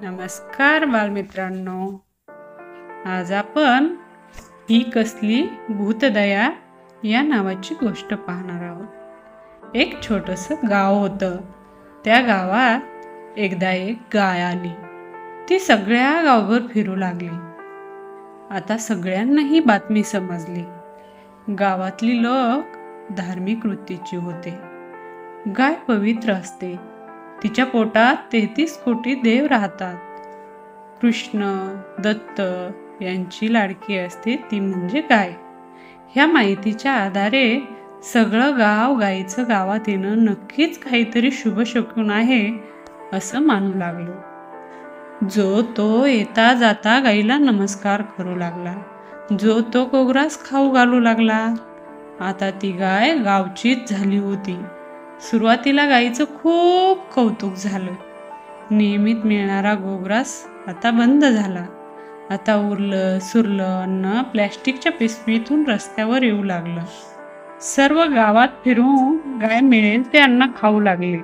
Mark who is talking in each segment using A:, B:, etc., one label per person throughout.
A: नमस्कार बालमित्रांनो, आज आपण ही कसली भूतदया या नावाची गोष्ट पाहणार आहोत। एक छोटंसं गाव होतं। त्या गावात एकदा एक गाय आली। ती सगळ्या गावभर फिरू लागली। आता सगळ्यांना ही बातमी समजली। गावातली लोक धार्मिक वृत्तीची होते। गाय पवित्र असते। तिच्या पोटात 33 कोटी देव राहतात। कृष्ण, दत्त यांची लाडकी असते ती म्हणजे गाय। ह्या माहितीच्या आधारे सगळं गाव गायीचं गावात येणं नक्कीच काहीतरी शुभ शकुन आहे असं मानू लागलो। जो तो येता जाता गायीला नमस्कार करू लागला। जो तो गोग्रास खाऊ घालू लागला। आता ती गाय गावचीच झाली होती। सुरुवातीला गायीचं खूप कौतुक झालं। नियमित मिळणारा गोग्रास आता बंद झाला। आता उरलं सुरलं अन्न प्लॅस्टिकच्या पिशवीतून रस्त्यावर येऊ लागलं। सर्व गावात फिरून गाय मिळेल ते अन्न खाऊ लागली।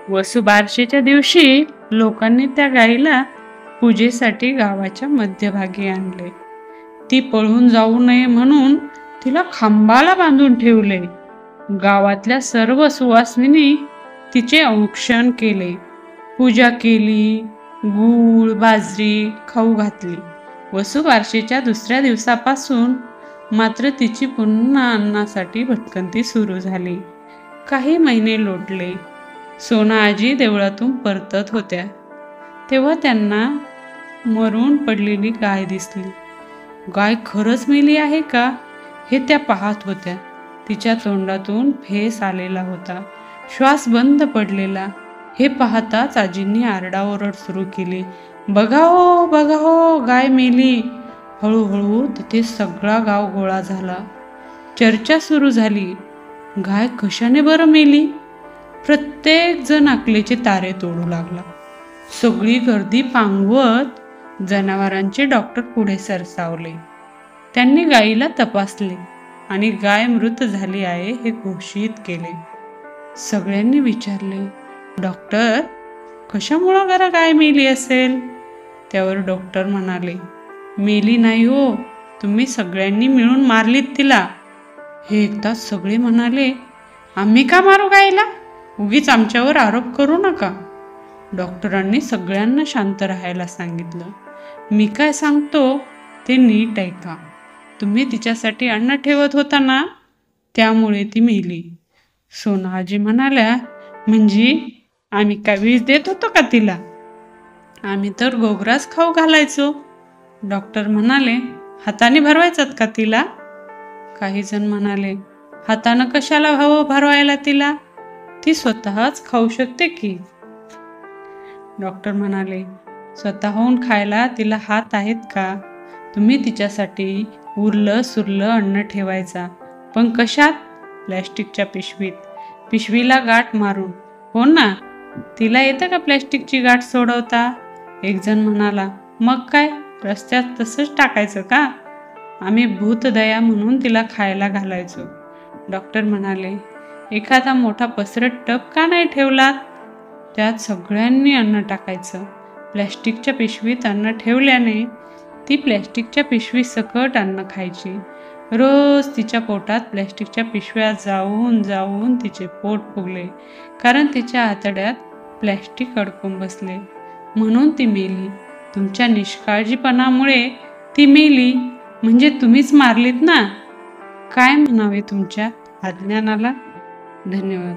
A: वसुबारसेच्या दिवशी लोकांनी त्या गायीला पूजेसाठी गावाच्या मध्यभागी आणले। ती पळून जाऊ नये म्हणून तिला खांबाला बांधून ठेवले। गावातल्या सर्व सुवासिनी तिचे औक्षण केले, पूजा केली, गूळ बाजरी खाऊ घातली। वसुबारसेच्या दुसऱ्या दिवसापासून मात्र तिची पुन्हा अन्नासाठी भटकंती सुरू झाली। काही महिने लोटले। सोना आजी देवळातून परतत होत्या तेव्हा त्यांना मरून पडलेली गाय दिसली। गाय खरंच मेली आहे का हे त्या पाहत होत्या। तिच्या तोंडातून फेस आलेला होता, श्वास बंद पडलेला। हे पाहताच आजींनी आरडाओरड सुरू केली, बघा हो बघा हो, गाय मेली। हळूहळू तिथे सगळा गाव गोळा झाला। चर्चा सुरू झाली, गाय कशाने बरं मेली? प्रत्येक जण अकलेचे तारे तोडू लागला। सगळी गर्दी पांगवत जनावरांचे डॉक्टर पुढे सरसावले। त्यांनी गायीला तपासले आणि गाय मृत झाली आहे हे घोषित केले। सगळ्यांनी विचारले, डॉक्टर कशामुळे गाय मेली असेल? त्यावर डॉक्टर म्हणाले, मेली नाही हो, तुम्ही सगळ्यांनी मिळून मारलीत तिला। हे ऐकताच सगळे म्हणाले, आम्ही का मारू गायीला? उगीच आमच्यावर आरोप करू नका। डॉक्टरांनी सगळ्यांना शांत राहायला सांगितलं। मी काय सांगतो ते नीट ऐका। तुम्ही तिच्यासाठी अन्न ठेवत होता ना, त्यामुळे ती मेली। सोना आजी म्हणाल्या, म्हणजे आम्ही काय विष देत होतो का तिला? आम्ही तर गोग्रास खाऊ घालायचो। डॉक्टर म्हणाले, हाताने भरवायचात का तिला? काही जण म्हणाले, हातानं कशाला भरवायला तिला? ती स्वतःच खाऊ शकते की। डॉक्टर म्हणाले, स्वतःहून खायला तिला हात आहेत का? तुम्ही तिच्यासाठी उरलं सुरलं अन्न ठेवायचा, पण कशात? प्लॅस्टिकच्या पिशवीत, पिशवीला गाठ मारून। हो ना, तिला येतं का प्लॅस्टिकची गाठ सोडवता? एक जण म्हणाला, मग काय रस्त्यात तसंच टाकायचं का? आम्ही भूतदया म्हणून तिला खायला घालायचो। डॉक्टर म्हणाले, एखादा मोठा पसरट टब का नाही ठेवलात? त्यात सगळ्यांनी अन्न टाकायचं। प्लॅस्टिकच्या पिशवीत अन्न ठेवल्याने ती प्लॅस्टिकच्या पिशवी सकट अन्न खायची। रोज तिच्या पोटात प्लॅस्टिकच्या पिशव्या जाऊन जाऊन तिचे पोट फुगले, कारण तिच्या आतड्यात प्लॅस्टिक अडकून बसले, म्हणून ती मेली। तुमच्या निष्काळजीपणामुळे ती मेली, म्हणजे तुम्हीच मारलीत ना। काय म्हणावे तुमच्या अज्ञानाला? धन्यवाद।